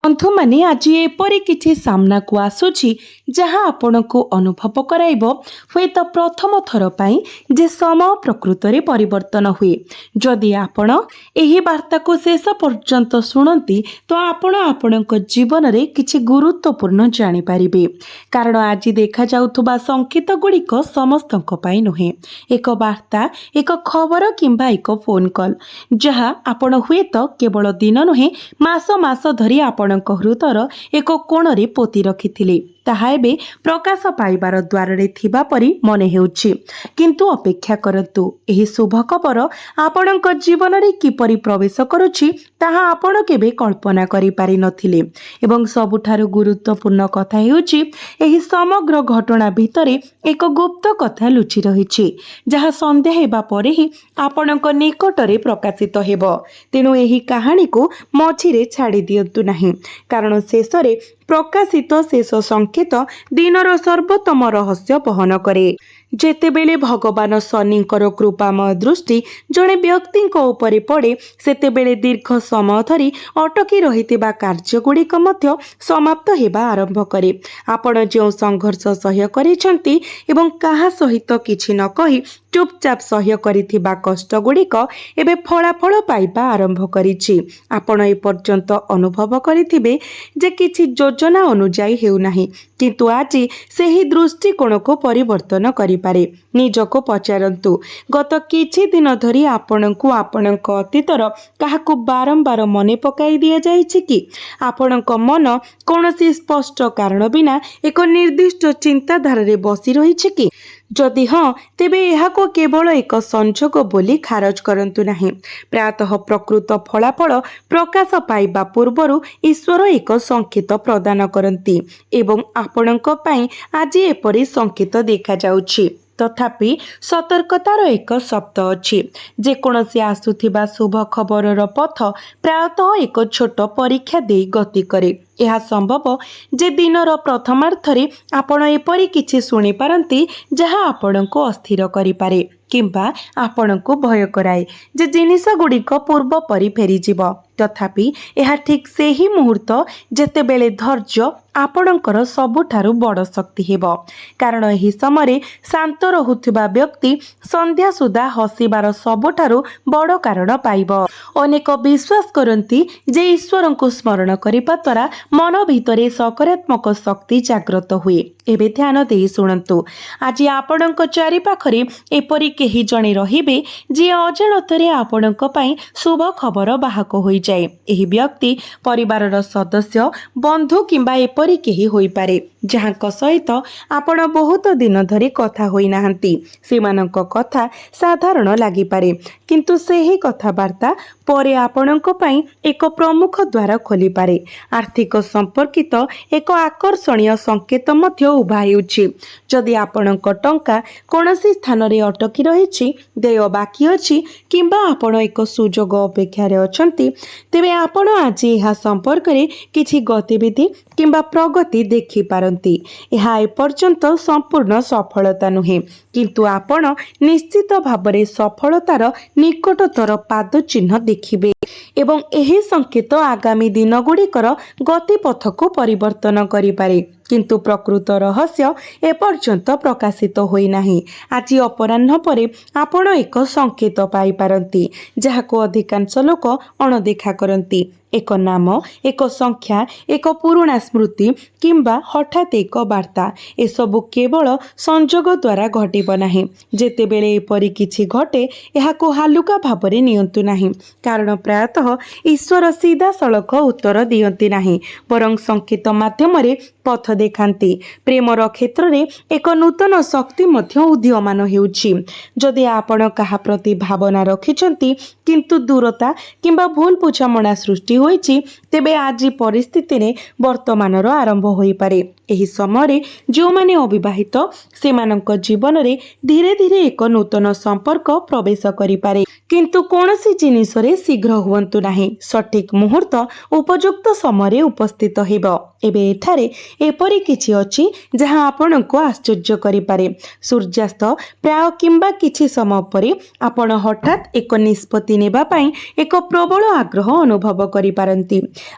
बंधु माने आज एपरी किछि सामना को आसुछि जहाँ आपनको अनुभव कराइब हुए तो प्रथम थर पाई जे समय प्रकृत रे परिवर्तन हुए। जदि आपण एही वार्ता को शेष पर्यंत शुणती तो आपण आपणक जीवन रे किछि गुरुत्वपूर्ण जानि पारिबे। कारण आज देखा जाउथुबा संकेत गुड़िक समस्तक पाई नुहे। एक वार्ता, एक खबर किंबा एक फोन कॉल जहाँ आपण हुए तो केवल दिन नुहे मास मास धरी आपण हृदयर एक कोणरे पोती रखिथिले ताहा एबे प्रकाश पाइबार द्वारे थिबा परी मने हेउछि। किंतु अपेक्षा करतु एही शुभ खबर आपणक जीवन रे किपरि प्रवेश करूछि ताहा आपण केबे कल्पना करि पारि नथिले। एवं सबुठारु गुरुत्वपूर्ण कथा हेउछि एही समग्र घटना भितरे एक गुप्त कथा लुचि रहिछि जहा संध्या हेबा परे ही आपणक निकटरे प्रकाशित हेबो। तेणु एही कहानी को मझिरे छाड़ी दियंतु नाही, कारण शेषरे प्रकाशित शेष संकेत दिनर सर्वोत्तम रहस्य बहन करे। जेतेबेले भगवान शनिंकर कृपामय दृष्टि जड़े व्यक्ति उपरे पड़े सेतेबेले दीर्घ समय धरी अटकी रहितिबा कार्यगुड़िक मध्य समाप्त हेबा आरंभ करे। आपण जो संघर्ष सह्य करिसेंती एवं काहा सहित किछि न कहि चुपचाप सह्य करिथिबा कष्ट गुड़िक एबे फलाफल पाइबा आरंभ करिछि। आपण ए पर्यंत अनुभव करिथिबे जे किछि योजना अनुଯାयी हेउ नाही, किंतु आज सेही दृष्टिकोण को परिवर्तन करिपारे। निजको पचारंतु गत किछि दिन धरी आपणको आपणक अतीतर काहाकू बारंबार मने पकाई दिया जाइछि कि आपणक मन कोनोसी स्पष्ट कारण बिना एक निर्दिष्ट चिंताधारा रे बसी रहिछि कि? जदि हाँ तेबे एहाको केवल एक संजोग बोली खारज करंतु नाही। प्रातः प्रकृत फलाफल प्रकाश पाइबा पूर्वरु ईश्वर एक संकेत प्रदान करंती एवं आपणक पई आज एपरि संकेत देखा जाउछि। तथापि सतर्कतार एक शब्द अछि। जेकोसी आसुथिबा शुभ खबरर पथ प्रायतः एक छोट परीक्षा दे गति करे। यह संभव जे दिनर प्रथमार्धरे आपण एपरि किछि शुणी पारंती जहाँ आपणको अस्थिर करि पारे किंबा आपणको भय कराए जे जिनिस गुड़िक पूर्व परि फेरी जीव। तथापि यह ठीक सेही मुहूर्त जेतेबेले धैर्य आपणकर सबुठारु बड़ शक्ति हेबो। कारण एही समय शांत रहुथिबा व्यक्ति संध्या सुधा हसिबार सबुठारु बड़ कारण पाइबो। अनेक विश्वास करंती जे ईश्वर को स्मरण करिबा द्वारा मन भितरे सकारात्मक शक्ति जागृत हुए। एबे ध्यान देई सुनंतु, आज आपणक चारि पाखरे एपरि केही जणे रहिबे जे अजाणतरे आपणक पई शुभ खबर बाहक होई जाए। एही व्यक्ति परिवारर सदस्य, बंधु किंबा एपरि केही होई पारे जहाँक सहित आपण बहुत दिन धरी कथा होई नाहंती। सेमानक कथा साधारण लागि पारे, किंतु सेही कथाबार्ता परे आपणक पई एक प्रमुख द्वार खोली पारे। आर्थिक संपर्कित एक आकर्षणीय संकेत मध्य उभा हेउछि। जदि आपणक टंका कोनोसी स्थान रे अटकी रहिछि, देय बाकी अछि किंबा आपण एक सुजोग अपेक्षा रे अछंती, तेबे आपण आज एहा संपर्क रे किछि गतिविधि किंबा प्रगति देखि पारंती। एहा एपर्यंत संपूर्ण सफलता नुहे, किंतु आपण निश्चित भाबरे सफलतार निकटतर पाद चिन्ह देखिबे एवं एही संकेत आगामी दिन गुड़िकर गतिपथ को परिवर्तन करिपारे। किंतु प्रकृत रहस्य एपर्यंत प्रकाशित होई नाही। आज अपराह्न परे आपण एक संकेत पाई पारंती जहाको अधिकांश लोक अणदेखा करंती। एक नाम, एक संख्या, एक पुराणा स्मृति किंबा हठात एक वार्ता, एसबु केवल संजोग द्वारा घटिब नाही। जेतेबेले एपरि किछि घटे एहाको हालुका भाबरे नियंतु नाही, कारण प्रायतः ईश्वर सीधा सड़क उत्तर दियंती नाही, बरं संकेत माध्यमरे पथ देखांती। प्रेमर क्षेत्र रे एक नूतन शक्ति मध्य उदीयमान हेउछि। जदि आपण काहा प्रति भावना रखिछंती किंतु दूरता किंबा भूल बुझामणा सृष्टि होइछि, तेबे आज परिस्थिति ने वर्तमानर आरंभ होई पारे। एही समय जो माने अविवाहित सेमानक जीवन रे धीरे धीरे एक नूतन संपर्क प्रवेश करि पारे, किंतु कोनोसी जिनिस रे शीघ्र हुवंतु नाही। सठिक मुहूर्त उपयुक्त समय उपस्थित हेबो। एबे एठारे एपरि किछि अछि जहाँ आपणको आश्चर्य करि पारे। सूर्यास्त प्राय किंबा किछि समय परे आपण हठात एक निष्पत्ति नेबा पई एक प्रबल आग्रह अनुभव करि କରିପାରନ୍ତି।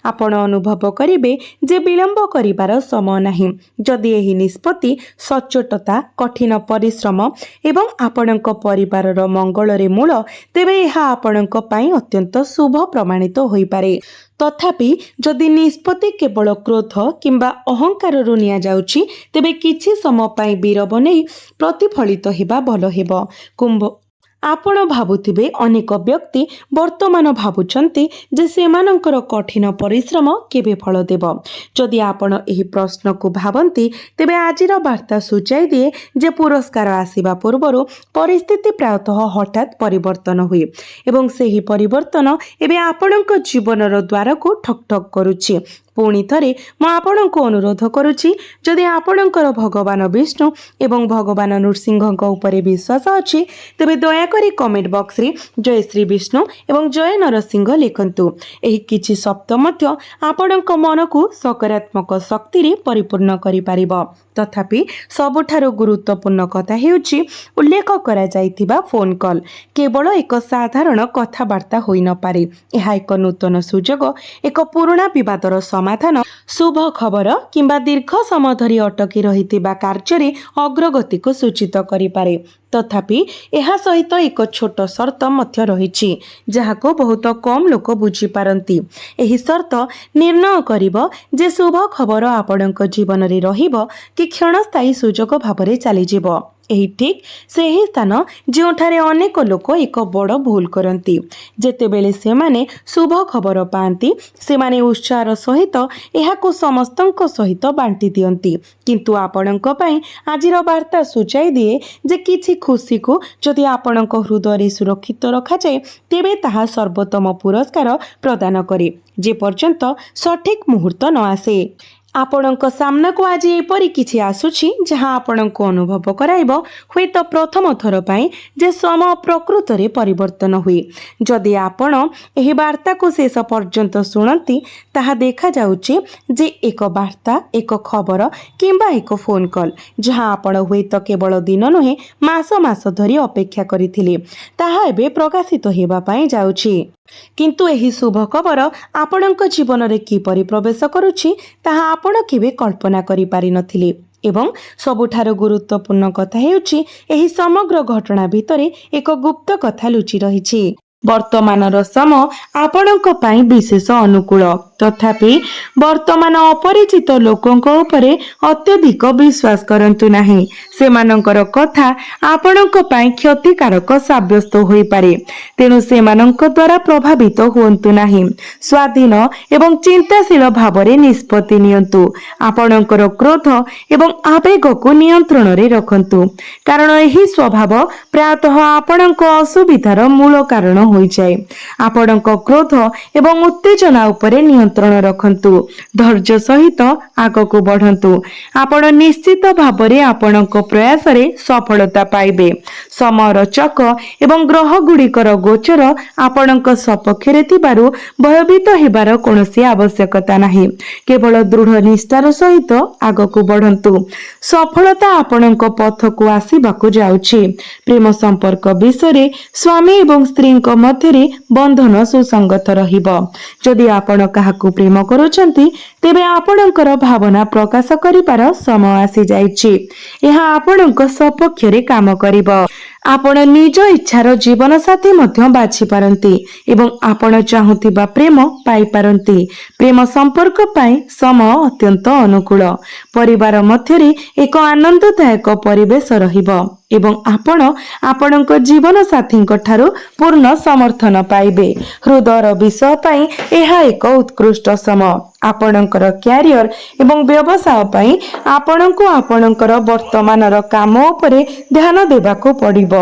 ଆପଣ ଅନୁଭବ କରିବେ ଯେ ବିଳମ୍ବ କରିବାର ସମୟ ନାହିଁ। ଯଦି ଏହି ନିଷ୍ପତ୍ତି ସଚ୍ଚୋଟତା, କଠିନ ପରିଶ୍ରମ ଏବଂ ଆପଣଙ୍କ ପରିବାରର ମଙ୍ଗଳରେ ମୂଳ, ତେବେ ଏହା ଆପଣଙ୍କ ପାଇଁ ଅତ୍ୟନ୍ତ ଶୁଭ ପ୍ରମାଣିତ ହୋଇପାରେ। ତଥାପି ଯଦି ନିଷ୍ପତ୍ତି କେବଳ କ୍ରୋଧ କିମ୍ବା ଅହଙ୍କାରରୁ ନିଆଯାଉଛି, ତେବେ କିଛି ସମୟ ପାଇଁ ବିରବ ନେଇ ପ୍ରତିଫଳିତ ହେବା ଭଲ ହେବ। କୁମ୍ଭ ଆପଣ ଭାବୁଥିବେ ଅନେକ ବ୍ୟକ୍ତି ବର୍ତ୍ତମାନ ଭାବୁଛନ୍ତି ଯେ ସେମାନଙ୍କର କଠିନ ପରିଶ୍ରମ କେବେ ଫଳ ଦେବ। ଯଦି ଆପଣ ଏହି ପ୍ରଶ୍ନକୁ ଭାବନ୍ତି, ତେବେ ଆଜିର ବାର୍ତ୍ତା ସୂଚାଇ ଦିଏ ଯେ ପୁରସ୍କାର ଆସିବା ପୂର୍ବରୁ ପରିସ୍ଥିତି ପ୍ରାୟତଃ ହଠାତ୍ ପରିବର୍ତ୍ତନ ହୁଏ ଏବଂ ସେହି ପରିବର୍ତ୍ତନ ଏବେ ଆପଣଙ୍କ ଜୀବନର ଦ୍ୱାରକୁ ଠକ୍ ଠକ୍ କରୁଛି। ପୁଣି ଥରେ ମୁଁ ଆପଣଙ୍କୁ ଅନୁରୋଧ କରୁଛି, ଯଦି ଆପଣଙ୍କର ଭଗବାନ ବିଷ୍ଣୁ ଏବଂ ଭଗବାନ ନୃସିଂହଙ୍କ ଉପରେ ବିଶ୍ୱାସ ଅଛି, ତେବେ ଦୟାକରି କମେଣ୍ଟ ବକ୍ସରେ ଜୟ ଶ୍ରୀ ବିଷ୍ଣୁ ଏବଂ ଜୟ ନରସିଂହ ଲେଖନ୍ତୁ। ଏହି କିଛି ଶବ୍ଦ ମଧ୍ୟ ଆପଣଙ୍କ ମନକୁ ସକାରାତ୍ମକ ଶକ୍ତିରେ ପରିପୂର୍ଣ୍ଣ କରିପାରିବ। ତଥାପି ସବୁଠାରୁ ଗୁରୁତ୍ୱପୂର୍ଣ୍ଣ କଥା ହେଉଛି ଉଲ୍ଲେଖ କରାଯାଇଥିବା ଫୋନ୍ କଲ୍ କେବଳ ଏକ ସାଧାରଣ କଥାବାର୍ତ୍ତା ହୋଇନପାରେ। ଏହା ଏକ ନୂତନ ସୁଯୋଗ, ଏକ ପୁରୁଣା ବିବାଦର ସମାଧାନ, ଶୁଭ ଖବର କିମ୍ବା ଦୀର୍ଘ ସମୟ ଧରି ଅଟକି ରହିଥିବା କାର୍ଯ୍ୟରେ ଅଗ୍ରଗତିକୁ ସୂଚିତ କରିପାରେ। ତଥାପି ଏହା ସହିତ ଏକ ଛୋଟ ସର୍ତ୍ତ ମଧ୍ୟ ରହିଛି, ଯାହାକୁ ବହୁତ କମ୍ ଲୋକ ବୁଝିପାରନ୍ତି। ଏହି ସର୍ତ୍ତ ନିର୍ଣ୍ଣୟ କରିବ ଯେ ଶୁଭ ଖବର ଆପଣଙ୍କ ଜୀବନରେ ରହିବ କି କ୍ଷଣସ୍ଥାୟୀ ସୁଯୋଗ ଭାବରେ ଚାଲିଯିବ। ଏହି ଠିକ୍ ସେହି ସ୍ଥାନ ଯେଉଁଠାରେ ଅନେକ ଲୋକ ଏକ ବଡ଼ ଭୁଲ କରନ୍ତି। ଯେତେବେଳେ ସେମାନେ ଶୁଭ ଖବର ପାଆନ୍ତି, ସେମାନେ ଉତ୍ସାହର ସହିତ ଏହାକୁ ସମସ୍ତଙ୍କ ସହିତ ବାଣ୍ଟି ଦିଅନ୍ତି। କିନ୍ତୁ ଆପଣଙ୍କ ପାଇଁ ଆଜିର ବାର୍ତ୍ତା ସୂଚାଇ ଦିଏ ଯେ କିଛି ଖୁସିକୁ ଯଦି ଆପଣଙ୍କ ହୃଦୟରେ ସୁରକ୍ଷିତ ରଖାଯାଏ, ତେବେ ତାହା ସର୍ବୋତ୍ତମ ପୁରସ୍କାର ପ୍ରଦାନ କରେ, ଯେପର୍ଯ୍ୟନ୍ତ ସଠିକ୍ ମୁହୂର୍ତ୍ତ ନ ଆସେ। ଆପଣଙ୍କ ସାମ୍ନାକୁ ଆଜି ଏପରି କିଛି ଆସୁଛି ଯାହା ଆପଣଙ୍କୁ ଅନୁଭବ କରାଇବ, ହୁଏତ ପ୍ରଥମ ଥର ପାଇଁ, ଯେ ସମୟ ପ୍ରକୃତରେ ପରିବର୍ତ୍ତନ ହୁଏ। ଯଦି ଆପଣ ଏହି ବାର୍ତ୍ତାକୁ ଶେଷ ପର୍ଯ୍ୟନ୍ତ ଶୁଣନ୍ତି, ତାହା ଦେଖାଯାଉଛି ଯେ ଏକ ବାର୍ତ୍ତା, ଏକ ଖବର କିମ୍ବା ଏକ ଫୋନ୍ କଲ୍, ଯାହା ଆପଣ ହୁଏତ କେବଳ ଦିନ ନୁହେଁ ମାସ ମାସ ଧରି ଅପେକ୍ଷା କରିଥିଲେ, ତାହା ଏବେ ପ୍ରକାଶିତ ହେବା ପାଇଁ ଯାଉଛି। କିନ୍ତୁ ଏହି ଶୁଭ ଖବର ଆପଣଙ୍କ ଜୀବନରେ କିପରି ପ୍ରବେଶ କରୁଛି, ତାହା ଆପଣ କେବେ କଳ୍ପନା କରିପାରିନଥିଲେ। ଏବଂ ସବୁଠାରୁ ଗୁରୁତ୍ୱପୂର୍ଣ୍ଣ କଥା ହେଉଛି, ଏହି ସମଗ୍ର ଘଟଣା ଭିତରେ ଏକ ଗୁପ୍ତ କଥା ଲୁଚି ରହିଛି। ବର୍ତ୍ତମାନର ସମୟ ଆପଣଙ୍କ ପାଇଁ ବିଶେଷ ଅନୁକୂଳ। ତଥାପି ବର୍ତ୍ତମାନ ଅପରିଚିତ ଲୋକଙ୍କ ଉପରେ ଅତ୍ୟଧିକ ବିଶ୍ୱାସ କରନ୍ତୁ ନାହିଁ। ସେମାନଙ୍କର କଥା ଆପଣଙ୍କ ପାଇଁ କ୍ଷତିକାରକ ସାବ୍ୟସ୍ତ ହୋଇପାରେ, ତେଣୁ ସେମାନଙ୍କ ଦ୍ୱାରା ପ୍ରଭାବିତ ହୁଅନ୍ତୁ ନାହିଁ। ସ୍ୱାଧୀନ ଏବଂ ଚିନ୍ତାଶୀଳ ଭାବରେ ନିଷ୍ପତ୍ତି ନିଅନ୍ତୁ। ଆପଣଙ୍କର କ୍ରୋଧ ଏବଂ ଆବେଗକୁ ନିୟନ୍ତ୍ରଣରେ ରଖନ୍ତୁ, କାରଣ ଏହି ସ୍ୱଭାବ ପ୍ରାୟତଃ ଆପଣଙ୍କ ଅସୁବିଧାର ମୂଳ କାରଣ ହୋଇଯାଏ। ଆପଣଙ୍କ କ୍ରୋଧ ଏବଂ ଉତ୍ତେଜନା ଉପରେ ନିୟନ୍ତ୍ରଣ ରଖନ୍ତୁ। ଧୈର୍ଯ୍ୟ ସହିତ ଆଗକୁ ବଢ଼ନ୍ତୁ। ଆପଣ ନିଶ୍ଚିତ ଭାବରେ ଆପଣଙ୍କ ପ୍ରୟାସରେ ସଫଳତା ପାଇବେ। ସମୟର ଚକ ଏବଂ ଗ୍ରହଗୁଡ଼ିକର ଗୋଚର ଆପଣଙ୍କ ସପକ୍ଷରେ ଥିବାରୁ ଭୟଭୀତ ହେବାର କୌଣସି ଆବଶ୍ୟକତା ନାହିଁ। କେବଳ ଦୃଢ଼ ନିଷ୍ଠାର ସହିତ ଆଗକୁ ବଢ଼ନ୍ତୁ। ସଫଳତା ଆପଣଙ୍କ ପଥକୁ ଆସିବାକୁ ଯାଉଛି। ପ୍ରେମ ସମ୍ପର୍କ ବିଷୟରେ ସ୍ୱାମୀ ଏବଂ ସ୍ତ୍ରୀଙ୍କ ମଧ୍ୟରେ ବନ୍ଧନ ସୁସଙ୍ଗତ ରହିବ। ଯଦି ଆପଣ କାହାକୁ ପ୍ରେମ କରୁଛନ୍ତି, ତେବେ ଆପଣଙ୍କର ଭାବନା ପ୍ରକାଶ କରିବାର ସମୟ ଆସିଯାଇଛି। ଏହା ଆପଣଙ୍କ ସପକ୍ଷରେ କାମ କରିବ। ଆପଣ ନିଜ ଇଚ୍ଛାର ଜୀବନସାଥୀ ମଧ୍ୟ ବାଛିପାରନ୍ତି ଏବଂ ଆପଣ ଚାହୁଁଥିବା ପ୍ରେମ ପାଇପାରନ୍ତି। ପ୍ରେମ ସମ୍ପର୍କ ପାଇଁ ସମୟ ଅତ୍ୟନ୍ତ ଅନୁକୂଳ। ପରିବାର ମଧ୍ୟରେ ଏକ ଆନନ୍ଦଦାୟକ ପରିବେଶ ରହିବ ଏବଂ ଆପଣ ଆପଣଙ୍କ ଜୀବନସାଥୀଙ୍କ ଠାରୁ ପୂର୍ଣ୍ଣ ସମର୍ଥନ ପାଇବେ। ହୃଦୟର ବିଷୟ ପାଇଁ ଏହା ଏକ ଉତ୍କୃଷ୍ଟ ସମୟ। ଆପଣଙ୍କର କ୍ୟାରିୟର ଏବଂ ବ୍ୟବସାୟ ପାଇଁ ଆପଣଙ୍କୁ ଆପଣଙ୍କର ବର୍ତ୍ତମାନର କାମ ଉପରେ ଧ୍ୟାନ ଦେବାକୁ ପଡ଼ିବ।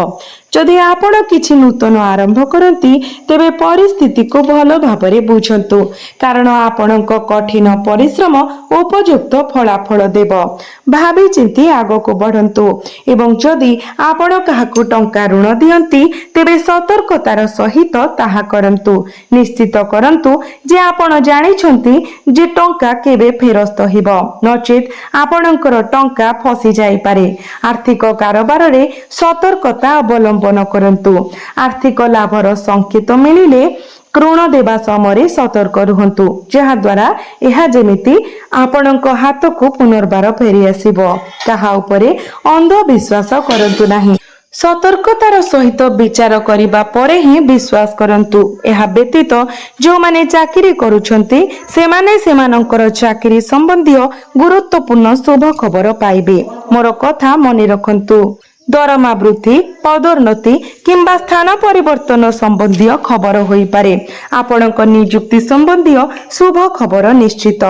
ଯଦି ଆପଣ କିଛି ନୂତନ ଆରମ୍ଭ କରନ୍ତି, ତେବେ ପରିସ୍ଥିତିକୁ ଭଲ ଭାବରେ ବୁଝନ୍ତୁ, କାରଣ ଆପଣଙ୍କ କଠିନ ପରିଶ୍ରମ ଉପଯୁକ୍ତ ଫଳାଫଳ ଦେବ। ଭାବିଚିନ୍ତି ଆଗକୁ ବଢ଼ନ୍ତୁ ଏବଂ ଯଦି ଆପଣ କାହାକୁ ଟଙ୍କା ଋଣ ଦିଅନ୍ତି, ତେବେ ସତର୍କତାର ସହିତ ତାହା କରନ୍ତୁ। ନିଶ୍ଚିତ କରନ୍ତୁ ଯେ ଆପଣ ଜାଣିଛନ୍ତି ଯେ ଟଙ୍କା କେବେ ଫେରସ୍ତ ହେବ, ନଚେତ୍ ଆପଣଙ୍କର ଟଙ୍କା ଫସି ଯାଇପାରେ। ଆର୍ଥିକ କାରବାରରେ ସତର୍କତା ଅବଲମ୍ବନ କରନ୍ତୁ। ଆର୍ଥିକ ଲାଭର ସଂକେତ ମିଳିଲେ ଋଣ ଦେବା ସମୟରେ ସତର୍କ ରୁହନ୍ତୁ, ଯାହାଦ୍ୱାରା ଏହା ଯେମିତି ଆପଣଙ୍କ ହାତକୁ ପୁନର୍ବାର ଫେରି ଆସିବ। କାହା ଉପରେ ଅନ୍ଧବିଶ୍ୱାସ କରନ୍ତୁ ନାହିଁ। ସତର୍କତାର ସହିତ ବିଚାର କରିବା ପରେ ହିଁ ବିଶ୍ୱାସ କରନ୍ତୁ। ଏହା ବ୍ୟତୀତ ଯେଉଁମାନେ ଚାକିରି କରୁଛନ୍ତି ସେମାନେ ସେମାନଙ୍କର ଚାକିରି ସମ୍ବନ୍ଧୀୟ ଗୁରୁତ୍ୱପୂର୍ଣ୍ଣ ଶୁଭ ଖବର ପାଇବେ। ମୋର କଥା ମନେ ରଖନ୍ତୁ। ଦରମା ବୃଦ୍ଧି, ପଦୋନ୍ନତି କିମ୍ବା ସ୍ଥାନ ପରିବର୍ତ୍ତନ ସମ୍ବନ୍ଧୀୟ ଖବର ହୋଇପାରେ। ଆପଣଙ୍କ ନିଯୁକ୍ତି ସମ୍ବନ୍ଧୀୟ ଶୁଭ ଖବର ନିଶ୍ଚିତ।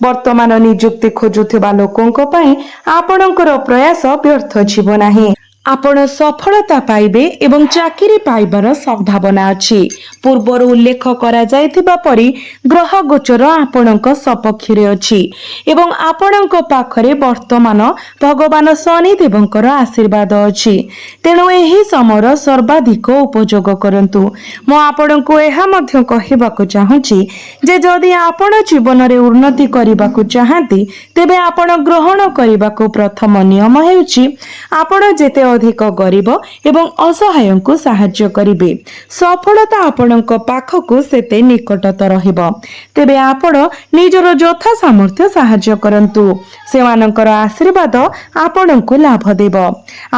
ବର୍ତ୍ତମାନ ନିଯୁକ୍ତି ଖୋଜୁଥିବା ଲୋକଙ୍କ ପାଇଁ ଆପଣଙ୍କର ପ୍ରୟାସ ବ୍ୟର୍ଥ ଯିବ ନାହିଁ। ଆପଣ ସଫଳତା ପାଇବେ ଏବଂ ଚାକିରି ପାଇବାର ସମ୍ଭାବନା ଅଛି। ପୂର୍ବରୁ ଉଲ୍ଲେଖ କରାଯାଇଥିବା ପରି ଗ୍ରହ ଗୋଚର ଆପଣଙ୍କ ସପକ୍ଷରେ ଅଛି ଏବଂ ଆପଣଙ୍କ ପାଖରେ ବର୍ତ୍ତମାନ ଭଗବାନ ଶନିଦେବଙ୍କର ଆଶୀର୍ବାଦ ଅଛି। ତେଣୁ ଏହି ସମୟର ସର୍ବାଧିକ ଉପଯୋଗ କରନ୍ତୁ। ମୁଁ ଆପଣଙ୍କୁ ଏହା ମଧ୍ୟ କହିବାକୁ ଚାହୁଁଛି ଯେ ଯଦି ଆପଣ ଜୀବନରେ ଉନ୍ନତି କରିବାକୁ ଚାହାନ୍ତି ତେବେ ଆପଣ ଗ୍ରହଣ କରିବାକୁ ପ୍ରଥମ ନିୟମ ହେଉଛି ଆପଣ ଯେତେ ଅଧିକ ଗରିବ ଏବଂ ଅସହାୟଙ୍କୁ ସାହାଯ୍ୟ କରିବେ, ସଫଳତା ଆପଣଙ୍କ ପାଖକୁ ସେତେ ନିକଟତର ହେବ। ତେବେ ଆପଣ ନିଜର ଯଥା ସାମର୍ଥ୍ୟ ସାହାଯ୍ୟ କରନ୍ତୁ। ସେମାନଙ୍କର ଆଶୀର୍ବାଦ ଆପଣଙ୍କୁ ଲାଭ ଦେବ।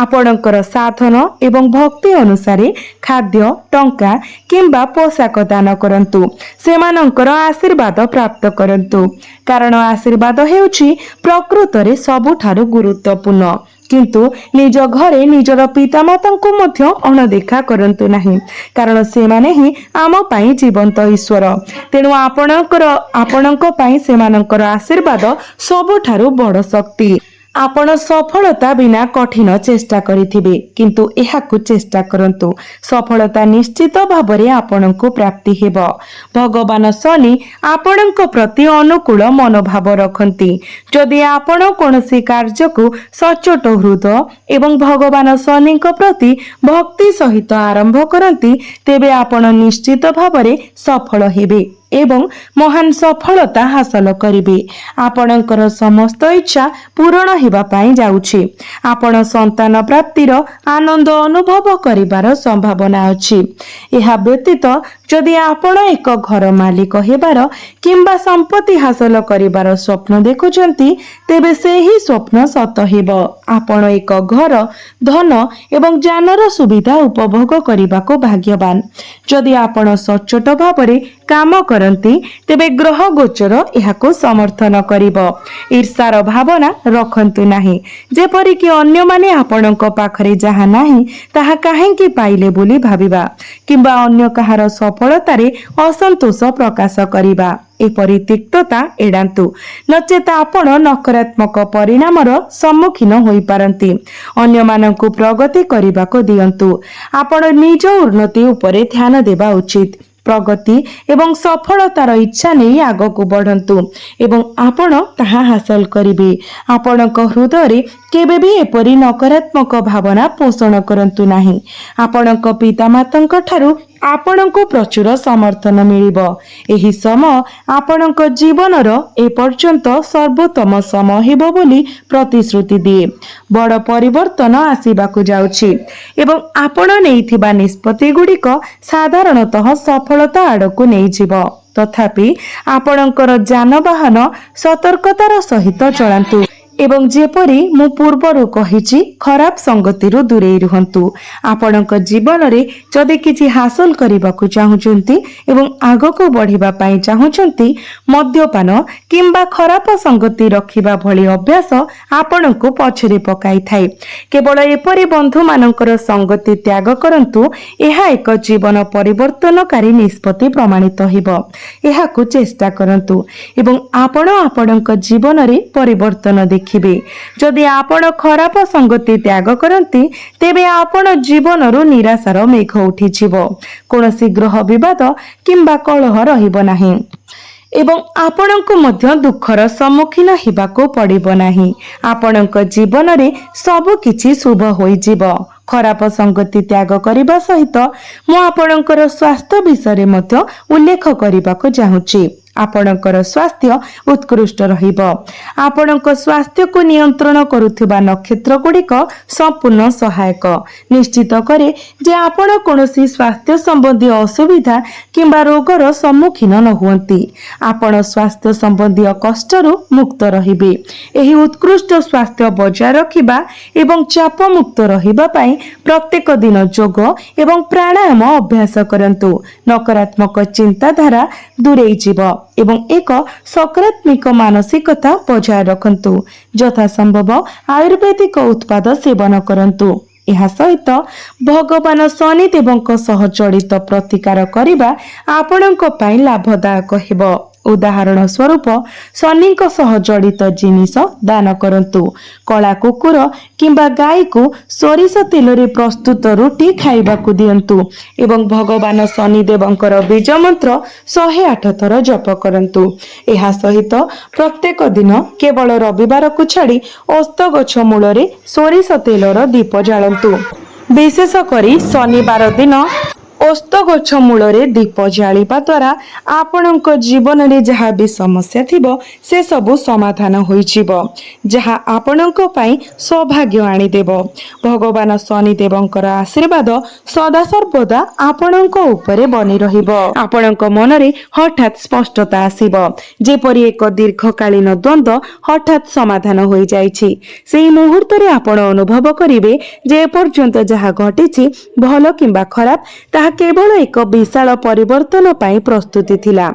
ଆପଣଙ୍କର ସାଧନ ଏବଂ ଭକ୍ତି ଅନୁସାରେ ଖାଦ୍ୟ, ଟଙ୍କା କିମ୍ବା ପୋଷାକ ଦାନ କରନ୍ତୁ। ସେମାନଙ୍କର ଆଶୀର୍ବାଦ ପ୍ରାପ୍ତ କରନ୍ତୁ, କାରଣ ଆଶୀର୍ବାଦ ହେଉଛି ପ୍ରକୃତରେ ସବୁଠାରୁ ଗୁରୁତ୍ୱପୂର୍ଣ୍ଣ। କିନ୍ତୁ ନିଜ ଘରେ ନିଜର ପିତାମାତାଙ୍କୁ ମଧ୍ୟ ଅଣଦେଖା କରନ୍ତୁ ନାହିଁ, କାରଣ ସେମାନେ ହିଁ ଆମ ପାଇଁ ଜୀବନ୍ତ ଈଶ୍ୱର। ତେଣୁ ଆପଣଙ୍କ ପାଇଁ ସେମାନଙ୍କର ଆଶୀର୍ବାଦ ସବୁଠାରୁ ବଡ଼ ଶକ୍ତି। ଆପଣ ସଫଳତା ବିନା କଠିନ ଚେଷ୍ଟା କରିଥିବେ, କିନ୍ତୁ ଏହାକୁ ଚେଷ୍ଟା କରନ୍ତୁ। ସଫଳତା ନିଶ୍ଚିତ ଭାବରେ ଆପଣଙ୍କୁ ପ୍ରାପ୍ତି ହେବ। ଭଗବାନ ଶନି ଆପଣଙ୍କ ପ୍ରତି ଅନୁକୂଳ ମନୋଭାବ ରଖନ୍ତି। ଯଦି ଆପଣ କୌଣସି କାର୍ଯ୍ୟକୁ ସଚ୍ଚୋଟ ହୃଦୟ ଏବଂ ଭଗବାନ ଶନିଙ୍କ ପ୍ରତି ଭକ୍ତି ସହିତ ଆରମ୍ଭ କରନ୍ତି ତେବେ ଆପଣ ନିଶ୍ଚିତ ଭାବରେ ସଫଳ ହେବେ ଏବଂ ମହାନ ସଫଳତା ହାସଲ କରିବେ। ଆପଣଙ୍କର ସମସ୍ତ ଇଚ୍ଛା ପୂରଣ ହେବା ପାଇଁ ଯାଉଛି। ଆପଣ ସନ୍ତାନ ପ୍ରାପ୍ତିର ଆନନ୍ଦ ଅନୁଭବ କରିବାର ସମ୍ଭାବନା ଅଛି। ଏହା ବ୍ୟତୀତ ଯଦି ଆପଣ ଏକ ଘର ମାଲିକ ହେବାର କିମ୍ବା ସମ୍ପତ୍ତି ହାସଲ କରିବାର ସ୍ୱପ୍ନ ଦେଖୁଛନ୍ତି ତେବେ ସେହି ସ୍ୱପ୍ନ ସତ ହେବ। ଆପଣ ଏକ ଘର, ଧନ ଏବଂ ଯାନର ସୁବିଧା ଉପଭୋଗ କରିବାକୁ ଭାଗ୍ୟବାନ। ଯଦି ଆପଣ ସଚ୍ଚୋଟ ଭାବରେ କାମ କରନ୍ତି ତେବେ ଗ୍ରହ ଗୋଚର ଏହାକୁ ସମର୍ଥନ କରିବ। ଈର୍ଷାର ଭାବନା ରଖନ୍ତୁ ନାହିଁ, ଯେପରିକି ଅନ୍ୟମାନେ ଆପଣଙ୍କ ପାଖରେ ଯାହା ନାହିଁ ତାହା କାହିଁକି ପାଇଲେ ବୋଲି ଭାବିବା କିମ୍ବା ଅନ୍ୟ କାହାର ସଫଳତାରେ ଅସନ୍ତୋଷ ପ୍ରକାଶ କରିବା। ଏପରି ତିକ୍ତତା ଏଡ଼ାନ୍ତୁ, ନଚେତ ଆପଣ ନକାରାତ୍ମକ ପରିଣାମର ସମ୍ମୁଖୀନ ହୋଇପାରନ୍ତି। ଅନ୍ୟମାନଙ୍କୁ ପ୍ରଗତି କରିବାକୁ ଦିଅନ୍ତୁ। ଆପଣ ନିଜ ଉନ୍ନତି ଉପରେ ଧ୍ୟାନ ଦେବା ଉଚିତ। ପ୍ରଗତି ଏବଂ ସଫଳତାର ଇଚ୍ଛା ନେଇ ଆଗକୁ ବଢ଼ନ୍ତୁ ଏବଂ ଆପଣ ତାହା ହାସଲ କରିବେ। ଆପଣଙ୍କ ହୃଦୟରେ କେବେ ବି ଏପରି ନକାରାତ୍ମକ ଭାବନା ପୋଷଣ କରନ୍ତୁ ନାହିଁ। ଆପଣଙ୍କ ପିତାମାତାଙ୍କ ଠାରୁ ଆପଣଙ୍କୁ ପ୍ରଚୁର ସମର୍ଥନ ମିଳିବ। ଏହି ସମୟ ଆପଣଙ୍କ ଜୀବନର ଏପର୍ଯ୍ୟନ୍ତ ସର୍ବୋତ୍ତମ ସମୟ ହେବ ବୋଲି ପ୍ରତିଶ୍ରୁତି ଦିଏ। ବଡ଼ ପରିବର୍ତ୍ତନ ଆସିବାକୁ ଯାଉଛି ଏବଂ ଆପଣ ନେଇଥିବା ନିଷ୍ପତ୍ତି ଗୁଡ଼ିକ ସାଧାରଣତଃ ସଫଳତା ଆଡ଼କୁ ନେଇଯିବ। ତଥାପି ଆପଣଙ୍କର ଯାନବାହନ ସତର୍କତାର ସହିତ ଚଳାନ୍ତୁ ଏବଂ ଯେପରି ମୁଁ ପୂର୍ବରୁ କହିଛି ଖରାପ ସଙ୍ଗତିରୁ ଦୂରେଇ ରୁହନ୍ତୁ। ଆପଣଙ୍କ ଜୀବନରେ ଯଦି କିଛି ହାସଲ କରିବାକୁ ଚାହୁଁଛନ୍ତି ଏବଂ ଆଗକୁ ବଢ଼ିବା ପାଇଁ ଚାହୁଁଛନ୍ତି ମଦ୍ୟପାନ କିମ୍ବା ଖରାପ ସଙ୍ଗତି ରଖିବା ଭଳି ଅଭ୍ୟାସ ଆପଣଙ୍କୁ ପଛରେ ପକାଇଥାଏ। କେବଳ ଏପରି ବନ୍ଧୁମାନଙ୍କର ସଙ୍ଗତି ତ୍ୟାଗ କରନ୍ତୁ। ଏହା ଏକ ଜୀବନ ପରିବର୍ତ୍ତନକାରୀ ନିଷ୍ପତ୍ତି ପ୍ରମାଣିତ ହେବ। ଏହାକୁ ଚେଷ୍ଟା କରନ୍ତୁ ଏବଂ ଆପଣ ଆପଣଙ୍କ ଜୀବନରେ ପରିବର୍ତ୍ତନ ଦେଖିବେ। ଯଦି ଆପଣ ଖରାପ ସଙ୍ଗତି ତ୍ୟାଗ କରନ୍ତି ତେବେ ଆପଣ ଜୀବନରୁ ନିରାଶାର ମେଘ ଉଠିଯିବ। କୌଣସି ଗ୍ରହ ବିବାଦ କିମ୍ବା କଳହ ରହିବ ନାହିଁ ଏବଂ ଆପଣଙ୍କୁ ମଧ୍ୟ ଦୁଃଖର ସମ୍ମୁଖୀନ ହେବାକୁ ପଡ଼ିବ ନାହିଁ। ଆପଣଙ୍କ ଜୀବନରେ ସବୁ କିଛି ଶୁଭ ହୋଇଯିବ। ଖରାପ ସଙ୍ଗତି ତ୍ୟାଗ କରିବା ସହିତ ମୁଁ ଆପଣଙ୍କର ସ୍ୱାସ୍ଥ୍ୟ ବିଷୟରେ ମଧ୍ୟ ଉଲ୍ଲେଖ କରିବାକୁ ଚାହୁଁଛି। ଆପଣଙ୍କର ସ୍ୱାସ୍ଥ୍ୟ ଉତ୍କୃଷ୍ଟ ରହିବ। ଆପଣଙ୍କ ସ୍ୱାସ୍ଥ୍ୟକୁ ନିୟନ୍ତ୍ରଣ କରୁଥିବା ନକ୍ଷତ୍ର ଗୁଡ଼ିକ ସମ୍ପୂର୍ଣ୍ଣ ସହାୟକ ନିଶ୍ଚିତ କରେ ଯେ ଆପଣ କୌଣସି ସ୍ୱାସ୍ଥ୍ୟ ସମ୍ବନ୍ଧୀୟ ଅସୁବିଧା କିମ୍ବା ରୋଗର ସମ୍ମୁଖୀନ ନ ହୁଅନ୍ତି। ଆପଣ ସ୍ୱାସ୍ଥ୍ୟ ସମ୍ବନ୍ଧୀୟ କଷ୍ଟରୁ ମୁକ୍ତ ରହିବେ। ଏହି ଉତ୍କୃଷ୍ଟ ସ୍ୱାସ୍ଥ୍ୟ ବଜାୟ ରଖିବା ଏବଂ ଚାପମୁକ୍ତ ରହିବା ପାଇଁ ପ୍ରତ୍ୟେକ ଦିନ ଯୋଗ ଏବଂ ପ୍ରାଣାୟାମ ଅଭ୍ୟାସ କରନ୍ତୁ। ନକାରାତ୍ମକ ଚିନ୍ତାଧାରା ଦୂରେଇ ଯିବ ଏବଂ ଏକ ସକାରାତ୍ମକ ମାନସିକତା ବଜାୟ ରଖନ୍ତୁ। ଯଥାସମ୍ଭବ ଆୟୁର୍ବେଦିକ ଉତ୍ପାଦ ସେବନ କରନ୍ତୁ। ଏହା ସହିତ ଭଗବାନ ଶନିଦେବଙ୍କ ସହ ଜଡ଼ିତ ପ୍ରତିକାର କରିବା ଆପଣଙ୍କ ପାଇଁ ଲାଭଦାୟକ ହେବ। ଉଦାହରଣ ସ୍ୱରୂପ ଶନିଙ୍କ ସହ ଜଡ଼ିତ ଜିନିଷ ଦାନ କରନ୍ତୁ। କଳା କୁକୁର କିମ୍ବା ଗାଈକୁ ସୋରିଷ ତେଲରେ ପ୍ରସ୍ତୁତ ରୁଟି ଖାଇବାକୁ ଦିଅନ୍ତୁ ଏବଂ ଭଗବାନ ଶନିଦେବଙ୍କର ବୀଜ ମନ୍ତ୍ର 108 ଥର ଜପ କରନ୍ତୁ। ଏହା ସହିତ ପ୍ରତ୍ୟେକ ଦିନ କେବଳ ରବିବାରକୁ ଛାଡ଼ି ଓସ୍ତ ଗଛ ମୂଳରେ ସୋରିଷ ତେଲର ଦୀପ ଜାଳନ୍ତୁ। ବିଶେଷ କରି ଶନିବାର ଦିନ ଓସ୍ତ ଗଛ ମୂଳରେ ଦୀପ ଜାଳିବା ଦ୍ୱାରା ଆପଣଙ୍କ ଜୀବନରେ ଯାହା ବି ସମସ୍ୟା ଥିବ ସେସବୁ ସମାଧାନ ହୋଇଯିବ, ଯାହା ଆପଣଙ୍କ ପାଇଁ ସୌଭାଗ୍ୟ ଆଣିଦେବ। ଭଗବାନ ଶନିଦେବଙ୍କର ଆଶୀର୍ବାଦ ସଦାସର୍ବଦା ଆପଣଙ୍କ ଉପରେ ବନି ରହିବ। ଆପଣଙ୍କ ମନରେ ହଠାତ୍ ସ୍ପଷ୍ଟତା ଆସିବ, ଯେପରି ଏକ ଦୀର୍ଘକାଳୀନ ଦ୍ୱନ୍ଦ୍ୱ ହଠାତ୍ ସମାଧାନ ହୋଇଯାଇଛି। ସେହି ମୁହୂର୍ତ୍ତରେ ଆପଣ ଅନୁଭବ କରିବେ ଯେ ଏପର୍ଯ୍ୟନ୍ତ ଯାହା ଘଟିଛି ଭଲ କିମ୍ବା ଖରାପ ତାହା କେବଳ ଏକ ବିଶାଳ ପରିବର୍ତ୍ତନ ପାଇଁ ପ୍ରସ୍ତୁତି ଥିଲା।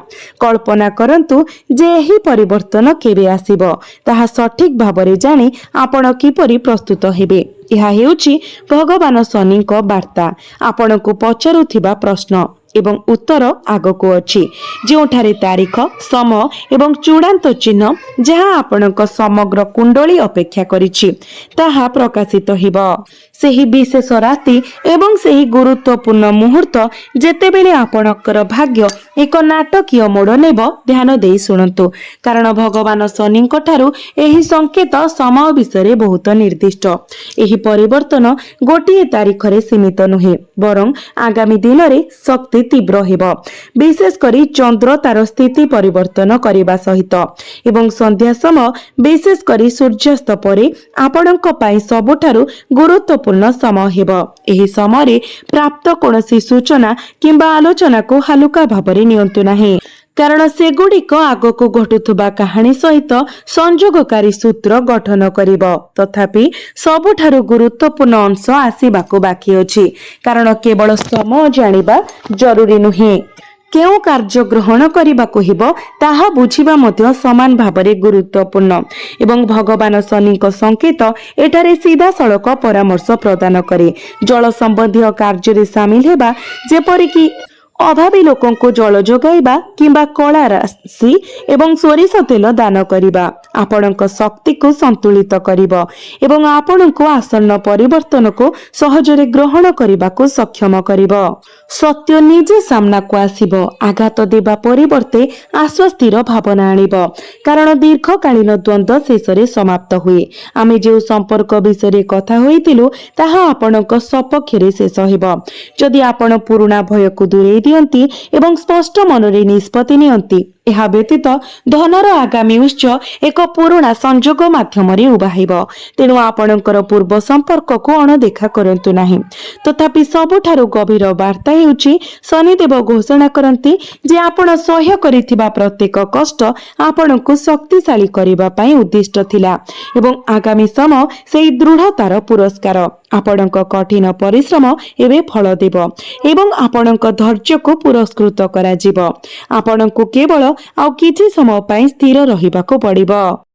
କଳ୍ପନା କରନ୍ତୁ ଯେ ଏହି ପରିବର୍ତ୍ତନ କେବେ ଆସିବ ତାହା ସଠିକ ଭାବରେ ଜାଣି ଆପଣ କିପରି ପ୍ରସ୍ତୁତ ହେବେ। ଏହା ହେଉଛି ଭଗବାନ ଶନିଙ୍କ ବାର୍ତ୍ତା। ଆପଣଙ୍କୁ ପଚାରୁଥିବା ପ୍ରଶ୍ନ ଏବଂ ଉତ୍ତର ଆଗକୁ ଅଛି, ଯେଉଁଠାରେ ତାରିଖ, ସମୟ ଏବଂ ଚୂଡ଼ାନ୍ତ ଚିହ୍ନ ଯାହା ଆପଣଙ୍କ ସମଗ୍ର କୁଣ୍ଡଳୀ ଅପେକ୍ଷା କରିଛି ତାହା ପ୍ରକାଶିତ ହେବ। ସେହି ବିଶେଷ ରାତି ଏବଂ ସେହି ଗୁରୁତ୍ୱପୂର୍ଣ୍ଣ ମୁହୂର୍ତ୍ତ ଯେତେବେଳେ ଆପଣଙ୍କର ଭାଗ୍ୟ ଏକ ନାଟକୀୟ ମୋଡ଼ ନେବ, ଧ୍ୟାନ ଦେଇ ଶୁଣନ୍ତୁ, କାରଣ ଭଗବାନ ଶନିଙ୍କ ଠାରୁ ଏହି ସଂକେତ ସମୟ ବିଷୟରେ ବହୁତ ନିର୍ଦ୍ଦିଷ୍ଟ। ଏହି ପରିବର୍ତ୍ତନ ଗୋଟିଏ ତାରିଖରେ ସୀମିତ ନୁହେଁ, ବରଂ ଆଗାମୀ ଦିନରେ ଶକ୍ତି ତୀବ୍ର ହେବ, ବିଶେଷ କରି ଚନ୍ଦ୍ର ତାର ସ୍ଥିତି ପରିବର୍ତ୍ତନ କରିବା ସହିତ ଏବଂ ସନ୍ଧ୍ୟା ସମୟ, ବିଶେଷ କରି ସୂର୍ଯ୍ୟାସ୍ତ ପରେ ଆପଣଙ୍କ ପାଇଁ ସବୁଠାରୁ ଗୁରୁତ୍ୱପୂର୍ଣ୍ଣ ସମୟ ହେବ। ଏହି ସମୟରେ ପ୍ରାପ୍ତ କୌଣସି ସୂଚନା କିମ୍ବା ଆଲୋଚନାକୁ ହାଲୁକା ଭାବରେ ନିଅନ୍ତୁ ନାହିଁ, କାରଣ ସେଗୁଡ଼ିକ ଆଗକୁ ଘଟୁଥିବା କାହାଣୀ ସହିତ ସଂଯୋଗକାରୀ ସୂତ୍ର ଗଠନ କରିବ। ତଥାପି ସବୁଠାରୁ ଗୁରୁତ୍ୱପୂର୍ଣ୍ଣ ଅଂଶ ଆସିବାକୁ ବାକି ଅଛି, କାରଣ କେବଳ ସମୟ ଜାଣିବା ଜରୁରୀ ନୁହେଁ, କେଉଁ କାର୍ଯ୍ୟ ଗ୍ରହଣ କରିବାକୁ ହେବ ତାହା ବୁଝିବା ମଧ୍ୟ ସମାନ ଭାବରେ ଗୁରୁତ୍ୱପୂର୍ଣ୍ଣ ଏବଂ ଭଗବାନ ଶନିଙ୍କ ସଂକେତ ଏଠାରେ ସିଧାସଳଖ ପରାମର୍ଶ ପ୍ରଦାନ କରେ। ଜଳ ସମ୍ବନ୍ଧୀୟ କାର୍ଯ୍ୟରେ ସାମିଲ ହେବା, ଯେପରିକି ଅଭାବୀ ଲୋକଙ୍କୁ ଜଳ ଯୋଗାଇବା କିମ୍ବା କଳା ରାଶି ଏବଂ ସୋରିଷ ତେଲ ଦାନ କରିବା ଆପଣଙ୍କ ଶକ୍ତିକୁ ସନ୍ତୁଳିତ କରିବ ଏବଂ ଆପଣଙ୍କୁ ଆସନ୍ନ ପରିବର୍ତ୍ତନକୁ ସହଜରେ ଗ୍ରହଣ କରିବାକୁ ସକ୍ଷମ କରିବ। ସତ୍ୟ ନିଜେ ସାମ୍ନାକୁ ଆସିବ, ଆଘାତ ଦେବା ପରିବର୍ତ୍ତେ ଆଶ୍ୱସ୍ତିର ଭାବନା ଆଣିବ, କାରଣ ଦୀର୍ଘକାଳୀନ ଦ୍ୱନ୍ଦ୍ୱ ଶେଷରେ ସମାପ୍ତ ହୁଏ। ଆମେ ଯେଉଁ ସମ୍ପର୍କ ବିଷୟରେ କଥା ହୋଇଥିଲୁ ତାହା ଆପଣଙ୍କ ସପକ୍ଷରେ ଶେଷ ହେବ ଯଦି ଆପଣ ପୁରୁଣା ଭୟକୁ ଦୂରେଇ ଦିଅନ୍ତି ଏବଂ ସ୍ପଷ୍ଟ ମନରେ ନିଷ୍ପତ୍ତି ନିଅନ୍ତି। ଏହା ବ୍ୟତୀତ ଧନର ଆଗାମୀ ଉତ୍ସ ଏକ ପୁରୁଣା ସଂଯୋଗ ମାଧ୍ୟମରେ ଉଭାଇବ, ତେଣୁ ଆପଣଙ୍କର ପୂର୍ବ ସମ୍ପର୍କକୁ ଅଣଦେଖା କରନ୍ତୁ ନାହିଁ। ତଥାପି ସବୁଠାରୁ ଗଭୀର ବାର୍ତ୍ତା ହେଉଛି ଶନିଦେବ ଘୋଷଣା କରନ୍ତି ଯେ ଆପଣ ସହ୍ୟ କରିଥିବା ପ୍ରତ୍ୟେକ କଷ୍ଟ ଆପଣଙ୍କୁ ଶକ୍ତିଶାଳୀ କରିବା ପାଇଁ ଉଦ୍ଦିଷ୍ଟ ଥିଲା ଏବଂ ଆଗାମୀ ସମୟ ସେହି ଦୃଢ଼ତାର ପୁରସ୍କାର। ଆପଣଙ୍କ କଠିନ ପରିଶ୍ରମ ଏବେ ଫଳ ଦେବ ଏବଂ ଆପଣଙ୍କ ଧୈର୍ଯ୍ୟକୁ ପୁରସ୍କୃତ କରାଯିବ। ଆପଣଙ୍କୁ କେବଳ ଆଉ କିଛି ସମୟ ପାଇଁ ସ୍ଥିର ରହିବାକୁ ପଡ଼ିବ।